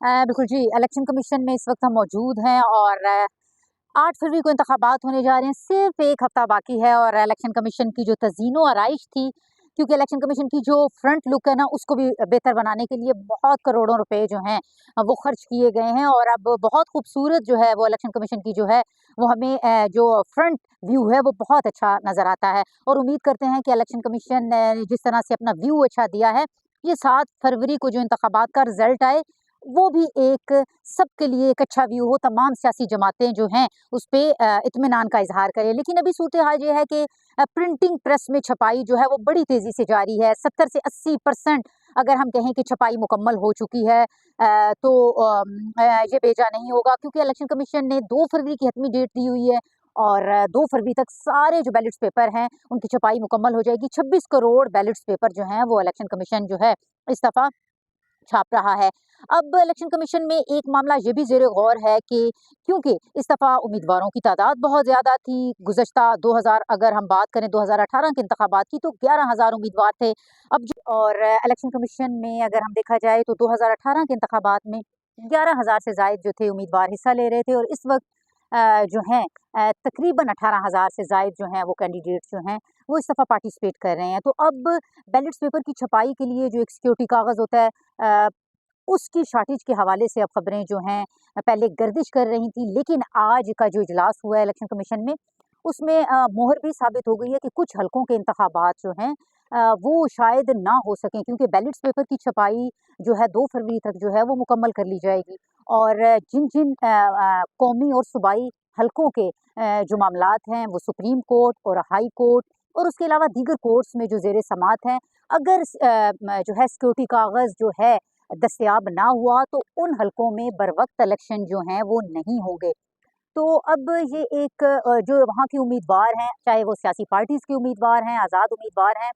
बिल्कुल जी, election commission में इस वक़्त हम मौजूद हैं और 8 फरवरी को इंतखाबात होने जा रहे हैं। सिर्फ़ 1 हफ़्ता बाकी है और इलेक्शन कमीशन की जो तज़ीनो-आराइश थी, क्योंकि इलेक्शन कमीशन की जो फ्रंट लुक है ना, उसको भी बेहतर बनाने के लिए बहुत करोड़ों रुपए जो हैं वो खर्च किए गए हैं और अब बहुत खूबसूरत जो है वो इलेक्शन कमीशन की जो है, वो हमें जो फ्रंट व्यू है वो बहुत अच्छा नज़र आता है और उम्मीद करते हैं कि इलेक्शन कमीशन ने जिस तरह से अपना व्यू अच्छा दिया है, ये 7 फरवरी को जो इंतखाबात का रिज़ल्ट आए वो भी एक सबके लिए एक अच्छा व्यू हो, तमाम सियासी जमातें जो हैं उस पे इत्मीनान का इज़हार करें। लेकिन अभी सूरत-ए-हाल ये है कि प्रिंटिंग प्रेस में छपाई जो है वो बड़ी तेज़ी से जारी है। 70 से 80% अगर हम कहें कि छपाई मुकम्मल हो चुकी है तो ये भेजा नहीं होगा क्योंकि इलेक्शन कमीशन ने 2 फरवरी की हतमी डेट दी हुई है और 2 फरवरी तक सारे जो बैलेट्स पेपर हैं, उनकी छपाई मुकम्मल हो जाएगी। 26 करोड़ बैलेट्स पेपर जो हैं वो इलेक्शन कमीशन जो है इस दफ़ा छाप रहा है। अब इलेक्शन कमीशन में एक मामला ये भी ज़ेर-ए-गौर है कि क्योंकि इस दफ़ा उम्मीदवारों की तादाद बहुत ज़्यादा थी, गुज़श्ता 2000 अगर हम बात करें 2018 के इंतखाबात की तो 11,000 उम्मीदवार थे। अब जो और इलेक्शन कमीशन में अगर हम देखा जाए तो 2018 के इंतखाबात में 11,000 से ज़ायद जो थे उम्मीदवार हिस्सा ले रहे थे और इस वक़्त जो हैं तकरीबन 18,000 से ज़ायद जो हैं वो कैंडिडेट्स जो हैं, वो इस दफ़ा पार्टिसिपेट कर रहे हैं। तो अब बैलेट्स पेपर की छपाई के लिए जो एक सिक्योरिटी कागज़ होता है अ, उसकी शॉर्टेज के हवाले से अब खबरें जो हैं पहले गर्दिश कर रही थी, लेकिन आज का जो इजलास हुआ है इलेक्शन कमीशन में, उसमें मोहर भी साबित हो गई है कि कुछ हलकों के इंतखाबात जो हैं वो शायद ना हो सकें क्योंकि बैलेट्स पेपर की छपाई जो है 2 फरवरी तक जो है वो मुकम्मल कर ली जाएगी और जिन-जिन कौमी और सूबाई हलकों के जो मामलात हैं वो सुप्रीम कोर्ट और हाई कोर्ट और उसके अलावा दीगर कोर्ट्स में जो ज़ेर-ए-समाअत हैं, अगर जो है सिक्योरिटी कागज़ जो है दस्तयाब ना हुआ तो उन हलकों में बरवक़्त इलेक्शन जो हैं वो नहीं होंगे। तो अब ये एक जो वहाँ के उम्मीदवार हैं, चाहे वो सियासी पार्टीज़ के उम्मीदवार हैं, आज़ाद उम्मीदवार हैं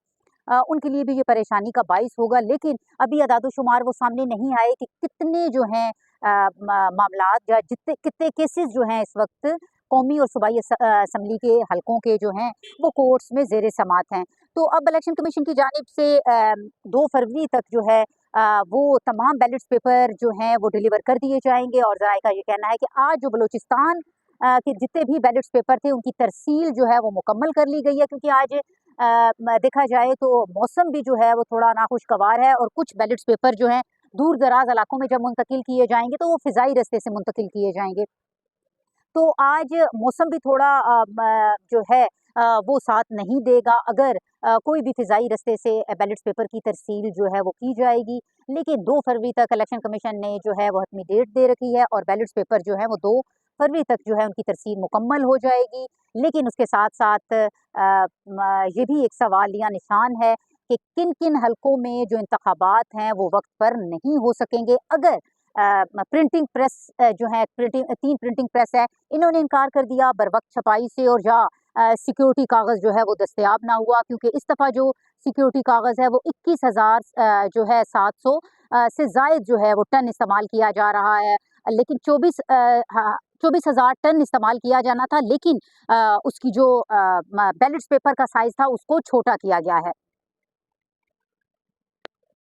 उनके लिए भी ये परेशानी का बाइस होगा। लेकिन अभी अदाद-ओ-शुमार वो सामने नहीं आए कि कितने जो हैं मामलात या जितने कितने केसेज़ जो हैं इस वक़्त कौमी और सूबाई असेंबली के हलकों के जो हैं, वो कोर्ट्स में ज़ेर-ए-समाअत हैं। तो अब इलेक्शन कमीशन की जानिब से 2 फरवरी तक जो है वो तमाम बैलेट्स पेपर जो हैं वो डिलीवर कर दिए जाएँगे और ज़राए का ये कहना है कि आज जो बलूचिस्तान के जितने भी बैलेट्स पेपर थे उनकी तरसील जो है वो मुकम्मल कर ली गई है क्योंकि आज देखा जाए तो मौसम भी जो है वो थोड़ा नाखुशगवार है और कुछ बैलेट्स पेपर जो हैं दूर-दराज़ इलाकों में जब मुंतकिल किए जाएँगे तो वो फ़िज़ाई रास्ते से मुंतकिल किए जाएँगे। तो आज मौसम भी थोड़ा जो है वो साथ नहीं देगा अगर कोई भी फ़िज़ाई रास्ते से बैलेट्स पेपर की तरसील जो है वो की जाएगी। लेकिन 2 फरवरी तक इलेक्शन कमीशन ने जो है वो हतमी डेट दे रखी है और बैलेट्स पेपर जो है वो 2 फरवरी तक जो है उनकी तरसील मुकम्मल हो जाएगी। लेकिन उसके साथ-साथ ये भी एक सवाल या निशान है कि किन-किन हलकों में जो इंतखाबात हैं वो वक़्त पर नहीं हो सकेंगे अगर प्रिंटिंग प्रेस जो है 3 प्रिंटिंग प्रेस है, इन्होंने इनकार कर दिया बरवक़्त छपाई से और या सिक्योरिटी कागज़ जो है वो दस्तयाब ना हुआ क्योंकि इस दफ़ा जो सिक्योरिटी कागज़ है वो 21,000 जो है 700 से ज़ायद जो है वो टन इस्तेमाल किया जा रहा है। लेकिन 24,000 टन इस्तेमाल किया जाना था लेकिन उसकी जो बैलेट्स पेपर का साइज़ था उसको छोटा किया गया है।